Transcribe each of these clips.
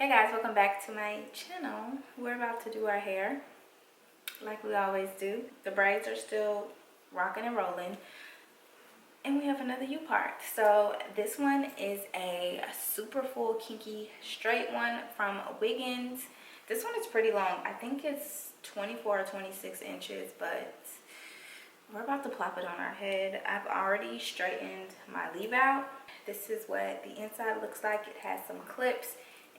Hey guys, welcome back to my channel. We're about to do our hair like we always do. The braids are still rocking and rolling. And we have another Upart. So this one is a super full kinky straight one from Wiggins. This one is pretty long. I think it's 24 or 26 inches, but we're about to plop it on our head. I've already straightened my leave out. This is what the inside looks like. It has some clips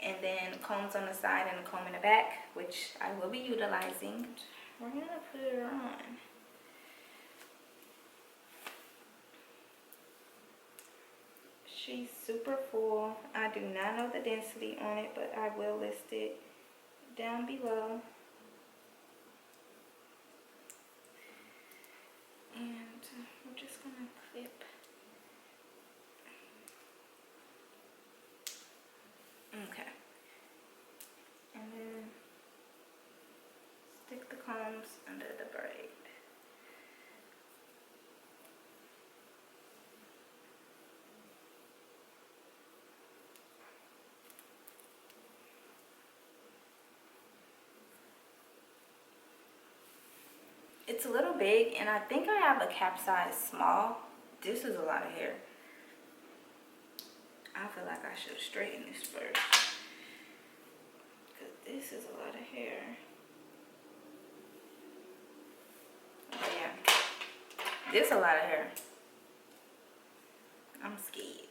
and then combs on the side and a comb in the back, which I will be utilizing. We're gonna put it on. She's super full. I do not know the density on it, but I will list it down below. And we're just gonna clip. Okay. And then stick the combs under the braid. It's a little big, and I think I have a cap size small. This is a lot of hair. I feel like I should straighten this first, because this is a lot of hair. Oh yeah, this is a lot of hair. I'm scared.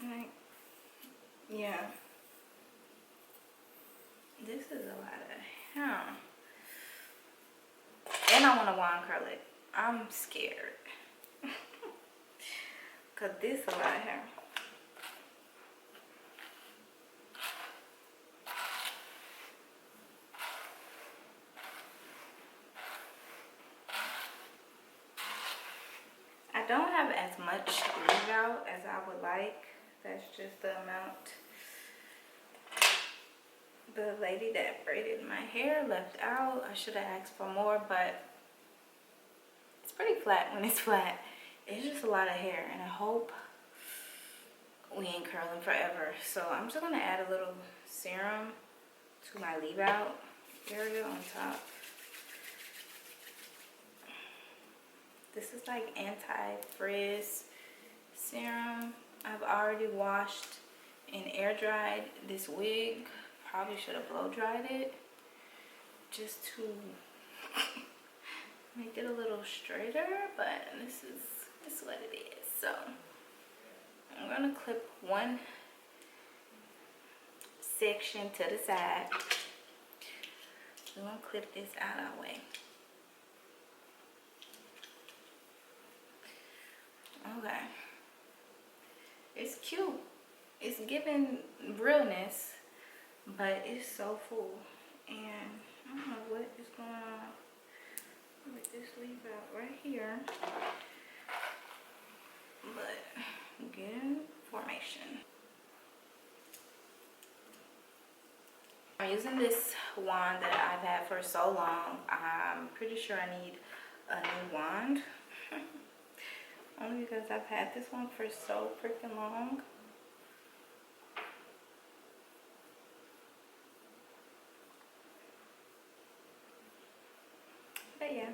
Like, yeah. This is a lot of hair. And I want to wand curl it. I'm scared. Because this is a lot of hair. I don't have as much leave out as I would like. That's just the amount the lady that braided my hair left out. I should have asked for more, but it's pretty flat when it's flat. It's just a lot of hair, and I hope we ain't curling forever. So I'm just gonna add a little serum to my leave out area on top. This is like anti-frizz serum. I've already washed and air dried this wig. Probably should have blow dried it just to make it a little straighter, but this is what it is. So I'm gonna clip one section to the side. We're gonna clip this out of our way. Okay. It's cute. It's giving realness, but it's so full. And I don't know what is going on with this leave out right here. But get in formation. I'm using this wand that I've had for so long. I'm pretty sure I need a new wand. Only because I've had this one for so freaking long. But yeah.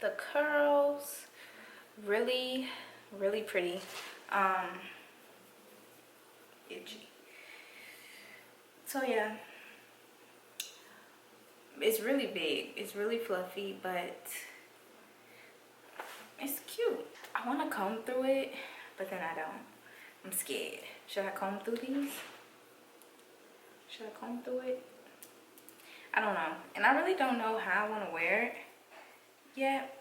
the curls, really pretty. Itchy. So yeah, it's really big, it's really fluffy, but it's cute. I want to comb through it, but then I don't. I'm scared. Should I comb through these? Should I comb through it? I don't know. And I really don't know how I want to wear it yet.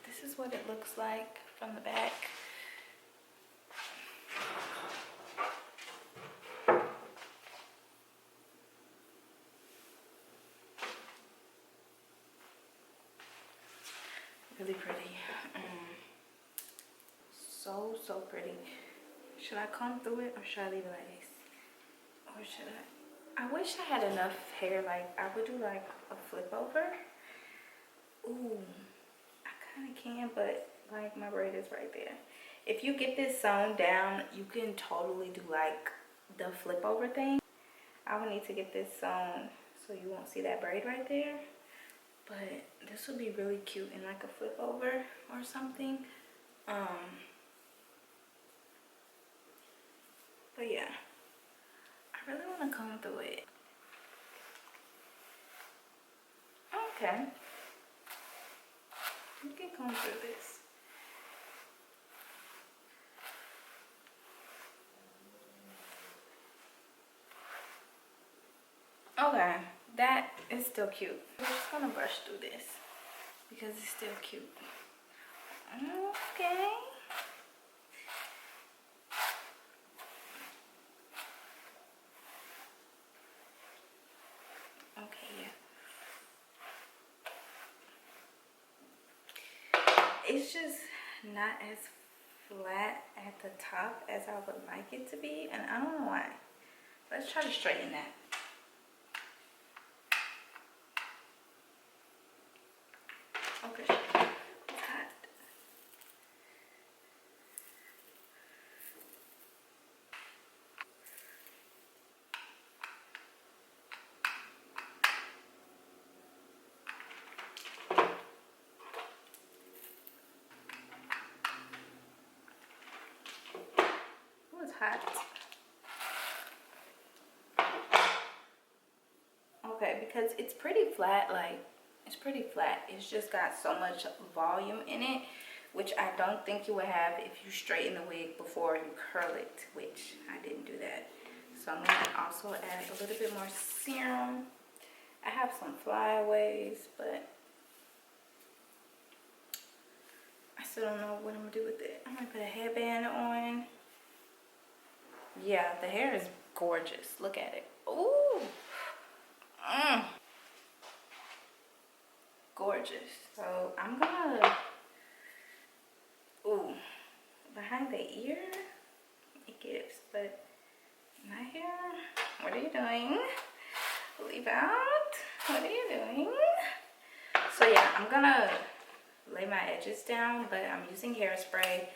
This is what it looks like from the back. Really pretty. So pretty. Should I comb through it or should I leave it like this? Or should I wish I had enough hair, like I would do like a flip over. Ooh, I kind of can, but like my braid is right there. If you get this sewn down, you can totally do like the flip over thing. I would need to get this sewn so you won't see that braid right there. But this would be really cute in like a flip over or something. But yeah, I really want to comb through it. Okay, you can comb through this. Okay, that is still cute. I'm just gonna brush through this because it's still cute. Okay. Okay, yeah. It's just not as flat at the top as I would like it to be, and I don't know why. Let's try to straighten that. Okay, it's hot. Oh, it's hot. Okay, because it's pretty flat, like, it's pretty flat. It's just got so much volume in it, which I don't think you would have if you straighten the wig before you curl it, which I didn't do that. So I'm gonna also add a little bit more serum. I have some flyaways, but I still don't know what I'm gonna do with it. I'm gonna put a headband on. Yeah, the hair is gorgeous. Look at it. Ooh. Gorgeous. So I'm gonna, ooh, behind the ear, it gives, but my hair, what are you doing? Leave out. What are you doing? So yeah, I'm gonna lay my edges down, but I'm using hairspray.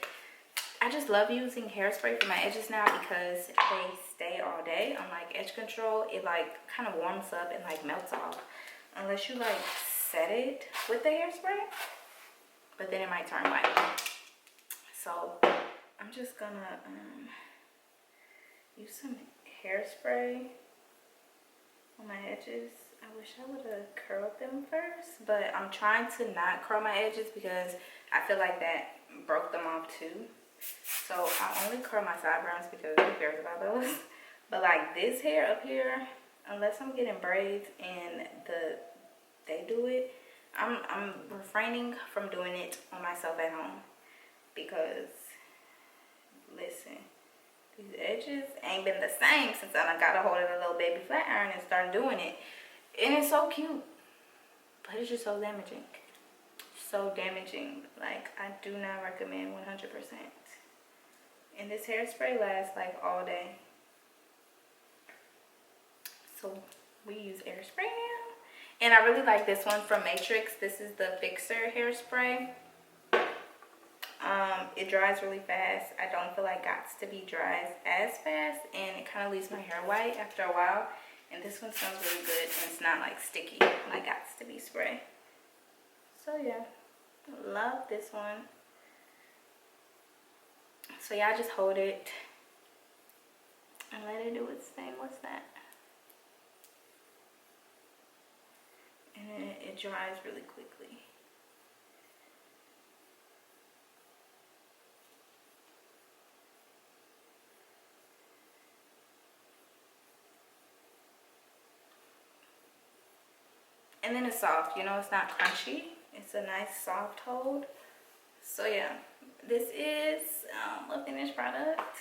I just love using hairspray for my edges now because they stay all day. Unlike edge control, it like kind of warms up and like melts off unless you like set it with the hairspray, but then it might turn white. So I'm just gonna use some hairspray on my edges. I wish I would have curled them first, but I'm trying to not curl my edges because I feel like that broke them off too. So I only curl my sideburns because who cares about those? But like this hair up here, unless I'm getting braids and they do it, I'm refraining from doing it on myself at home because listen, these edges ain't been the same since I done got a hold of the little baby flat iron and started doing it. And it's so cute, but it's just so damaging. So damaging. Like, I do not recommend 100%. And this hairspray lasts like all day. So we use hairspray now. And I really like this one from Matrix. This is the Fixer hairspray. It dries really fast. I don't feel like Gots to Be dries as fast, and it kind of leaves my hair white after a while. And this one smells really good, and it's not like sticky like Gots to Be spray. So yeah, love this one. So y'all just hold it and let it do its thing. What's that? And then it dries really quickly. And then it's soft, you know, it's not crunchy. It's a nice soft hold. So yeah, this is a finished product.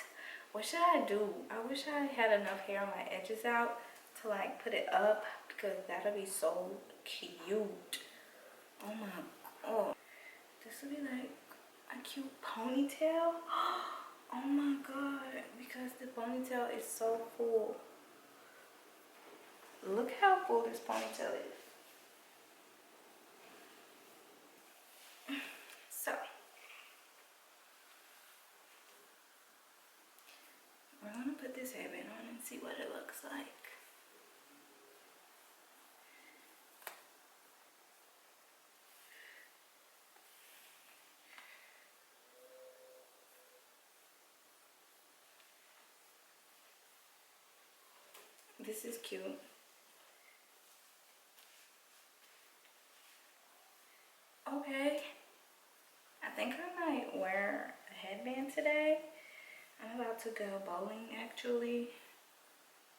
What should I do? I wish I had enough hair on my edges out to like put it up, because that'll be so cute. Oh my, oh, this would be like a cute ponytail. Oh my god, because the ponytail is so full. Look how full this ponytail is. So we're gonna put this hairband on and see what it looks like. This is cute. Okay, I think I might wear a headband today. I'm about to go bowling actually.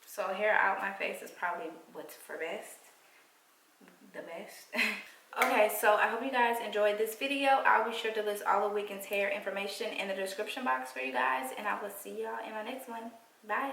So hair out my face is probably what's for best. The best. Okay, so I hope you guys enjoyed this video. I'll be sure to list all of Wiggins' hair information in the description box for you guys. And I will see y'all in my next one. Bye.